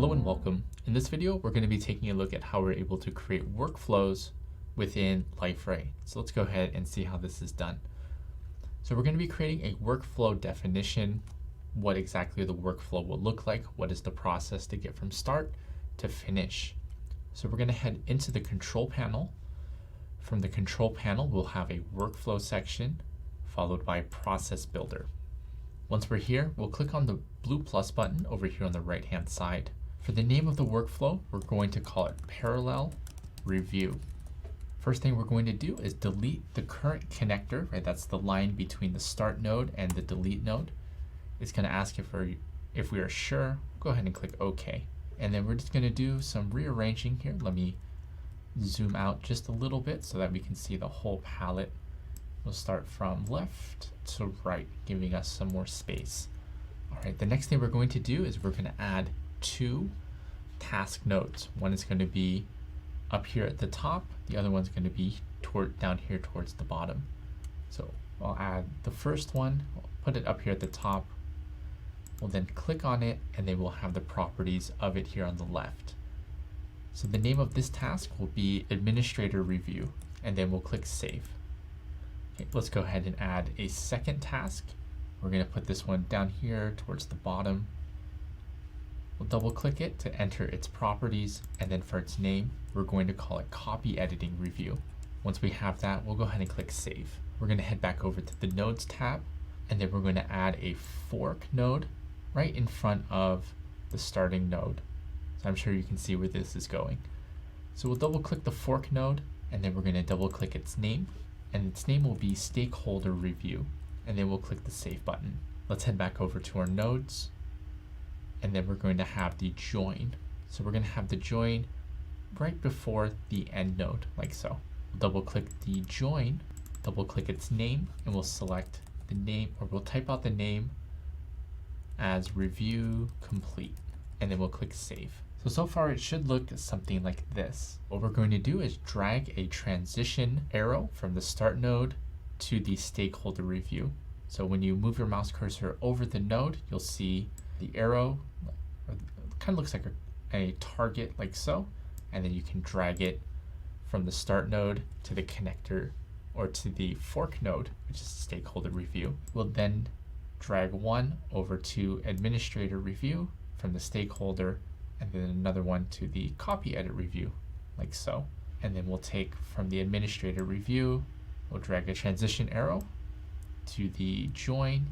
Hello and welcome. In this video, we're going to be taking a look at how we're able to create workflows within Liferay. So let's go ahead and see how this is done. So we're going to be creating a workflow definition, what exactly the workflow will look like, what is the process to get from start to finish. So we're going to head into the control panel. From the control panel, we'll have a workflow section followed by process builder. Once we're here, we'll click on the blue plus button over here on the right hand side. For the name of the workflow, we're going to call it parallel review. First thing we're going to do is delete the current connector, right? That's the line between the start node and the delete node. It's going to ask if we are sure. Go ahead and click OK. And then we're just going to do some rearranging here. Let me zoom out just a little bit so that we can see the whole palette. We'll start from left to right, giving us some more space. All right, the next thing we're going to do is we're going to add two task nodes. One is going to be up here at the top. The other one's going to be down here towards the bottom. So I'll add the first one, I'll put it up here at the top. We'll then click on it, and then we'll have the properties of it here on the left. So the name of this task will be Administrator Review, and then we'll click Save. Okay, let's go ahead and add a second task. We're going to put this one down here towards the bottom. We'll double click it to enter its properties, and then for its name, we're going to call it Copy Editing Review. Once we have that, we'll go ahead and click Save. We're going to head back over to the Nodes tab, and then we're going to add a fork node right in front of the starting node. So I'm sure you can see where this is going. So we'll double click the fork node, and then we're going to double click its name, and its name will be Stakeholder Review, and then we'll click the Save button. Let's head back over to our nodes, and then we're going to have the join. So we're going to have the join right before the end node, like so. We'll double click the join, double click its name, and we'll select the name, or we'll type out the name as Review Complete, and then we'll click Save. So far it should look something like this. What we're going to do is drag a transition arrow from the start node to the stakeholder review. So when you move your mouse cursor over the node, you'll see the arrow, kind of looks like a target like so, and then you can drag it from the start node to the connector or to the fork node, which is stakeholder review. We'll then drag one over to administrator review from the stakeholder, and then another one to the copy edit review, like so. And then we'll take from the administrator review, we'll drag a transition arrow to the join,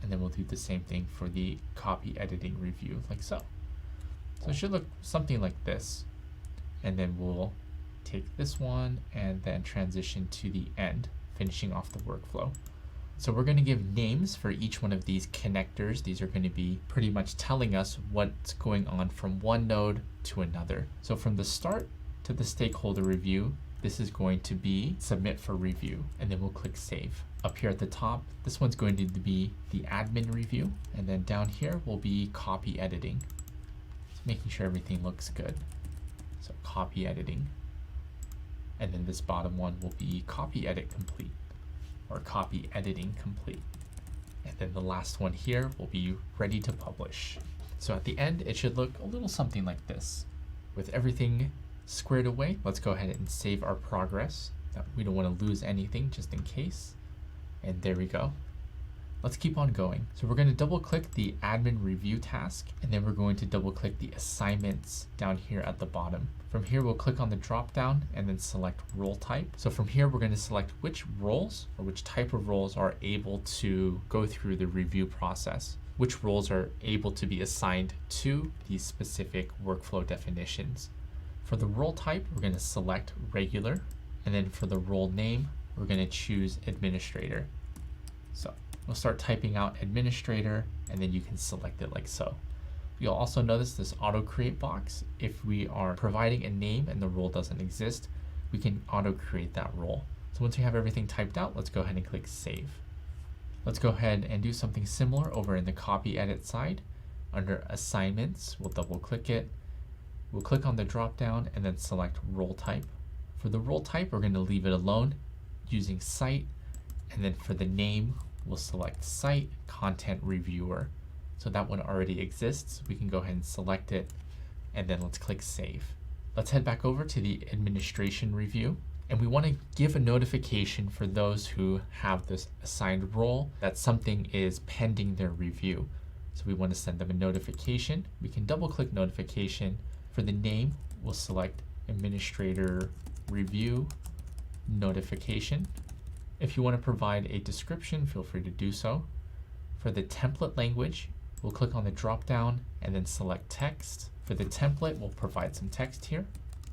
and then we'll do the same thing for the copy editing review, like so. So it should look something like this. And then we'll take this one and then transition to the end, finishing off the workflow. So we're going to give names for each one of these connectors. These are going to be pretty much telling us what's going on from one node to another. So from the start to the stakeholder review, this is going to be submit for review, and then we'll click save. Up here at the top, this one's going to be the admin review, and then down here will be copy editing. Just making sure everything looks good. So copy editing. And then this bottom one will be copy edit complete, or copy editing complete. And then the last one here will be ready to publish. So at the end, it should look a little something like this. With everything squared away, let's go ahead and save our progress. We don't want to lose anything just in case. And there we go. Let's keep on going. So we're going to double click the admin review task, and then we're going to double click the assignments down here at the bottom. From here, we'll click on the drop down and then select role type. So from here, we're going to select which roles or which type of roles are able to go through the review process, which roles are able to be assigned to these specific workflow definitions. For the role type, we're going to select regular, and then for the role name, we're going to choose administrator. So we'll start typing out administrator, and then you can select it like so. You'll also notice this auto create box. If we are providing a name and the role doesn't exist, we can auto create that role. So once we have everything typed out, let's go ahead and click save. Let's go ahead and do something similar over in the copy edit side. Under assignments, we'll double click it. We'll click on the drop down and then select role type. For the role type, we're going to leave it alone using site, and then for the name, we'll select Site Content Reviewer. So that one already exists. We can go ahead and select it and then let's click Save. Let's head back over to the administration review, and we want to give a notification for those who have this assigned role that something is pending their review. So we want to send them a notification. We can double click notification. For the name, we'll select Administrator Review Notification. If you want to provide a description, feel free to do so. For the template language, we'll click on the drop down and then select text. For the template, we'll provide some text here.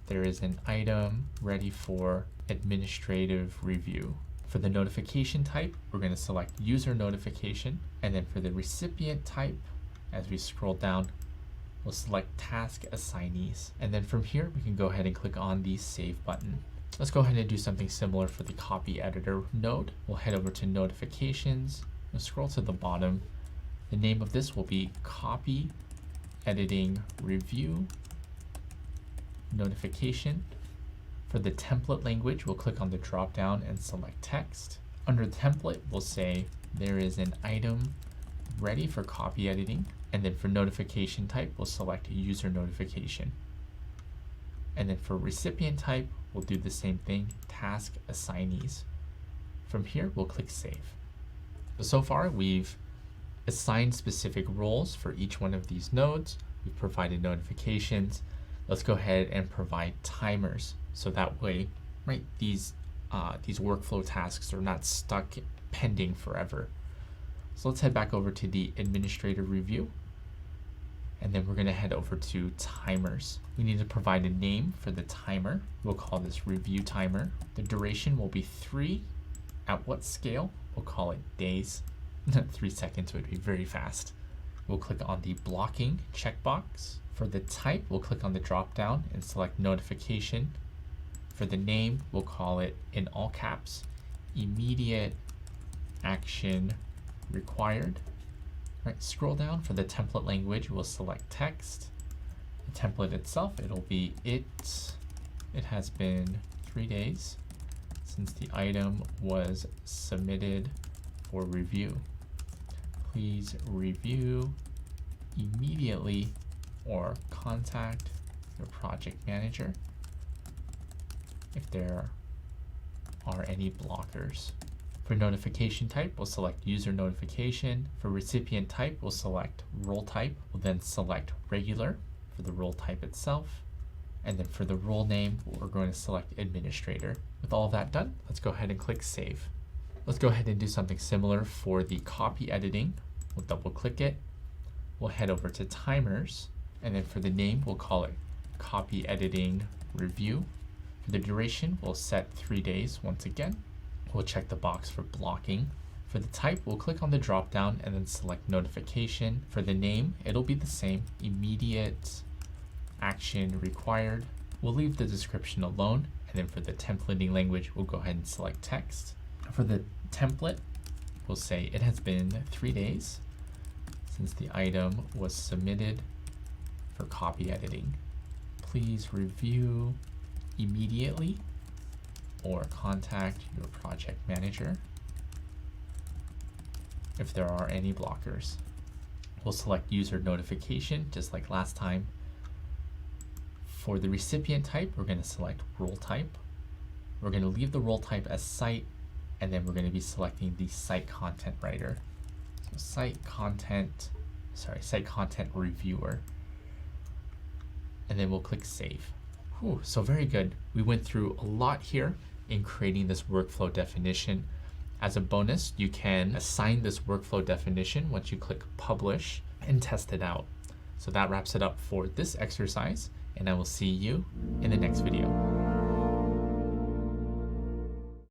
There is an item ready for administrative review. For the notification type, we're going to select user notification. And then for the recipient type, as we scroll down, we'll select task assignees. And then from here, we can go ahead and click on the save button. Let's go ahead and do something similar for the copy editor node. We'll head over to notifications and scroll to the bottom. The name of this will be copy editing review notification. For the template language, we'll click on the drop down and select text. Under the template, we'll say there is an item ready for copy editing. And then for notification type, we'll select user notification. And then for recipient type, we'll do the same thing, task assignees. From here, we'll click Save. So far, we've assigned specific roles for each one of these nodes. We've provided notifications. Let's go ahead and provide timers. So that way, right, these workflow tasks are not stuck pending forever. So let's head back over to the administrator review. And then we're going to head over to timers. We need to provide a name for the timer. We'll call this review timer. The duration will be 3. At what scale? We'll call it days. 3 seconds would be very fast. We'll click on the blocking checkbox. For the type, we'll click on the drop down and select notification. For the name, we'll call it in all caps, immediate action required. Right, scroll down. For the template language, we'll select text. The template itself, it'll be it has been 3 days since the item was submitted for review. Please review immediately or contact your project manager if there are any blockers. For notification type, we'll select user notification. For recipient type, we'll select role type. We'll then select regular for the role type itself. And then for the role name, we're going to select administrator. With all of that done, let's go ahead and click Save. Let's go ahead and do something similar for the copy editing. We'll double click it. We'll head over to timers. And then for the name, we'll call it copy editing review. For the duration, we'll set 3 days once again. We'll check the box for blocking. For the type, we'll click on the drop down and then select notification. For the name, it'll be the same, immediate action required. We'll leave the description alone. And then for the templating language, we'll go ahead and select text. For the template, we'll say it has been 3 days since the item was submitted for copy editing. Please review immediately or contact your project manager if there are any blockers. We'll select user notification just like last time. For the recipient type, we're going to select role type. We're going to leave the role type as site, and then we're going to be selecting the site content writer. So site content reviewer. And then we'll click Save. Whew, so very good. We went through a lot here in creating this workflow definition. As a bonus, you can assign this workflow definition once you click Publish and test it out. So that wraps it up for this exercise, and I will see you in the next video.